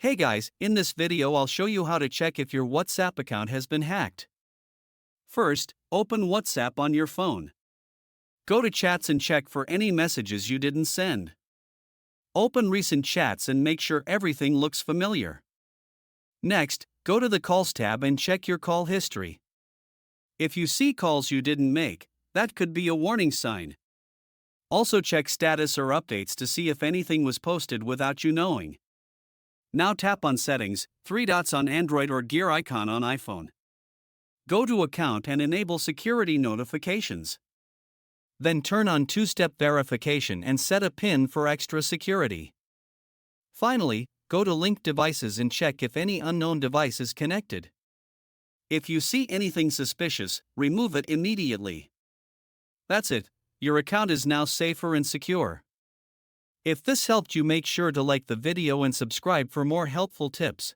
Hey guys, in this video I'll show you how to check if your WhatsApp account has been hacked. First, open WhatsApp on your phone. Go to chats and check for any messages you didn't send. Open recent chats and make sure everything looks familiar. Next, go to the Calls tab and check your call history. If you see calls you didn't make, that could be a warning sign. Also check status or updates to see if anything was posted without you knowing. Now tap on Settings, 3 dots on Android or gear icon on iPhone. Go to Account and enable security notifications. Then turn on two-step verification and set a PIN for extra security. Finally, go to Linked Devices and check if any unknown device is connected. If you see anything suspicious, remove it immediately. That's it, your account is now safer and secure. If this helped you, make sure to like the video and subscribe for more helpful tips.